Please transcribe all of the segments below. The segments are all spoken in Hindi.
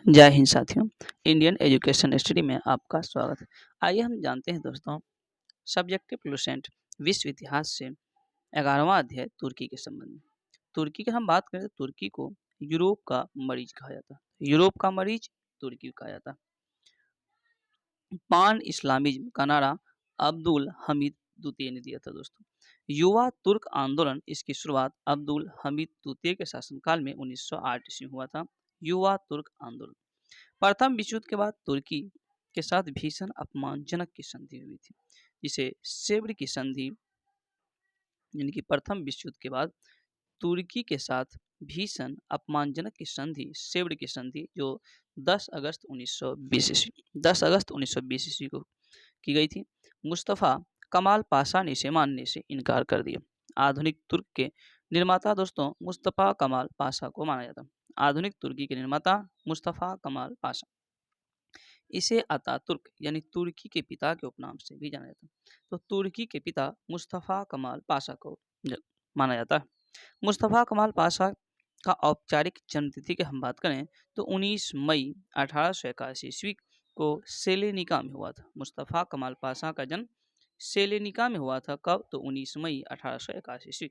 जय हिंद साथियों। इंडियन एजुकेशन स्टडी में आपका स्वागत है। आइए हम जानते हैं दोस्तों सब्जेक्टिव प्लूसेंट विश्व इतिहास से 11वां अध्याय तुर्की के संबंध में। तुर्की की हम बात करें तो तुर्की को यूरोप का मरीज कहा जाता है। यूरोप का मरीज तुर्की कहा जाता है। पान इस्लामिज्म का नारा अब्दुल हमीद द्वितीय ने दिया था दोस्तों। युवा तुर्क आंदोलन इसकी शुरुआत अब्दुल हमीद द्वितीय के शासनकाल में 1908 ईस्वी हुआ था। युवा तुर्क आंदोलन प्रथम विश्व युद्ध के बाद तुर्की के साथ भीषण अपमानजनक की संधि हुई थी, जिसे सेव्र की संधि यानी कि प्रथम विश्व युद्ध के बाद तुर्की के साथ भीषण अपमानजनक की संधि सेव्र की संधि जो 10 अगस्त 1920 ईस्वी को की गई थी। मुस्तफ़ा कमाल पाशा ने इसे मानने से इनकार कर दिया। आधुनिक तुर्क के निर्माता दोस्तों मुस्तफ़ा कमाल पाशा को माना जाता है। आधुनिक तुर्की के निर्माता मुस्तफ़ा कमाल पाशा। इसे अतातुर्क यानी तुर्की के पिता के उपनाम से भी जाना जाता है। तो तुर्की के पिता मुस्तफ़ा कमाल पाशा को माना जाता है। मुस्तफ़ा कमाल पाशा का औपचारिक जन्मतिथि की हम बात करें तो 19 मई 1881 ईस्वी को सेलेनिका में हुआ था। मुस्तफ़ा कमाल पाशा का जन्म सेलेनिका में हुआ था। कब? तो 19 मई 1881 ईस्वी।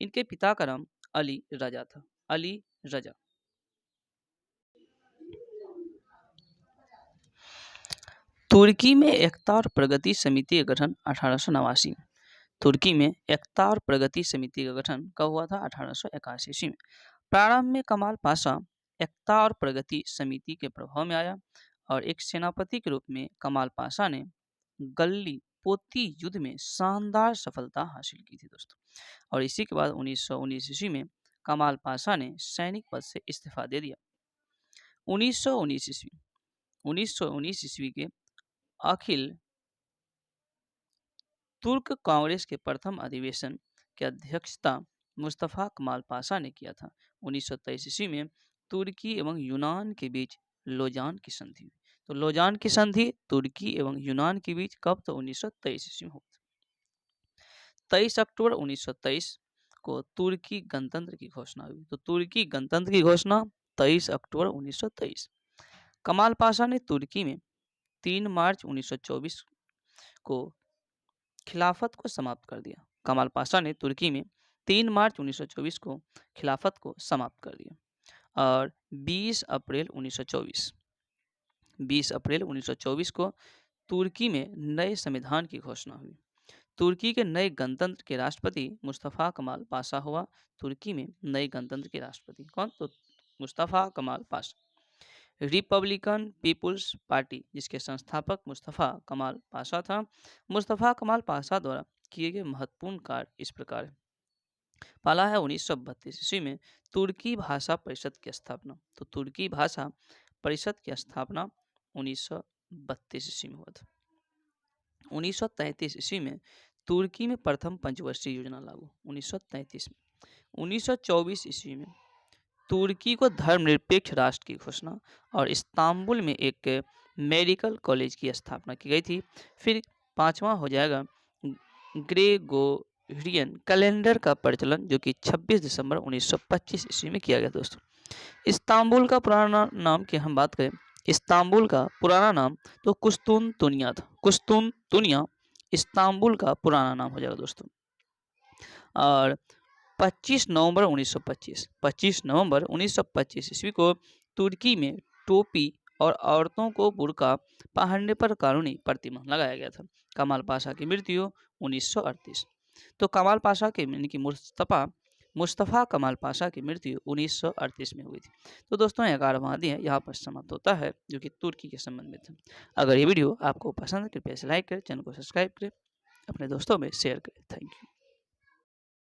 इनके पिता का नाम अली रजा था। अली रजा। तुर्की में एकता और प्रगति समिति का गठन 1889। तुर्की में एकता और प्रगति समिति का गठन कब हुआ था? 1881 ईस्वी में। प्रारंभ में कमाल पाशा एकता और प्रगति समिति के प्रभाव में आया और एक सेनापति के रूप में कमाल पाशा ने गल्ली पोती युद्ध में शानदार सफलता हासिल की थी दोस्तों। और इसी के बाद 1919 ईस्वी में कमाल पाशा ने सैनिक पद से इस्तीफा दे दिया। 1919 ईस्वी के अखिल तुर्क कांग्रेस के प्रथम अधिवेशन की अध्यक्षता मुस्तफ़ा कमाल पाशा ने किया था। 1923 ईस्वी में तुर्की एवं यूनान के बीच लोजान की संधि हुई। तो लोजान की संधि तुर्की एवं यूनान के बीच कब? तो 1923 ईस्वी में हुई। 23 अक्टूबर 1923 को तुर्की गणतंत्र की घोषणा हुई। तो तुर्की गणतंत्र की घोषणा 23 अक्टूबर 1923। कमाल पाशा ने तुर्की में 3 मार्च 1924 को खिलाफत को समाप्त कर दिया। कमाल पाशा ने तुर्की में 3 मार्च 1924 को खिलाफत को समाप्त कर दिया और 20 अप्रैल 1924 को तुर्की में नए संविधान की घोषणा हुई। तुर्की के नए गणतंत्र के राष्ट्रपति मुस्तफ़ा कमाल पाशा हुआ। तुर्की में नए गणतंत्र के राष्ट्रपति कौन? तो मुस्तफ़ा कमाल पाशा। रिपब्लिकन पीपुल्स पार्टी जिसके संस्थापक मुस्तफ़ा कमाल पाशा था। मुस्तफ़ा कमाल पाशा द्वारा किए गए महत्वपूर्ण कार्य इस प्रकार है। पहला है 1932 ईस्वी में तुर्की भाषा परिषद की स्थापना। तो तुर्की भाषा परिषद की स्थापना 1932 ईस्वी में हुआ था। 1933 ईस्वी में तुर्की में प्रथम पंचवर्षीय योजना लागू 1933 में। 1924 ईस्वी में तुर्की को धर्मनिरपेक्ष राष्ट्र की घोषणा और इस्तांबुल में एक मेडिकल कॉलेज की स्थापना की गई थी। फिर पांचवा हो जाएगा ग्रेगोरियन कैलेंडर का प्रचलन जो कि 26 दिसंबर 1925 ईस्वी में किया गया दोस्तों। इस्तांबुल का पुराना नाम की हम बात करें, इस्तांबुल का पुराना नाम तो कुस्तुनतुनिया था। कुस्तुनतुनिया इस्तांबुल का पुराना नाम हो जाएगा दोस्तों। और 25 नवंबर 1925 ईस्वी को तुर्की में टोपी और औरतों को बुर्का पहनने पर कानूनी प्रतिबंध लगाया गया था। कमाल पाशा की मृत्यु 1938। तो कमाल पाशा के यानी कि मुस्तफ़ा कमाल पाशा की मृत्यु 1938 में हुई थी। तो दोस्तों 11वां अध्याय यहाँ पर समाप्त होता है जो कि तुर्की के संबंध में था। अगर ये वीडियो आपको पसंद है कृपया से लाइक करें, चैनल को सब्सक्राइब करें, अपने दोस्तों में शेयर करें। Thank you.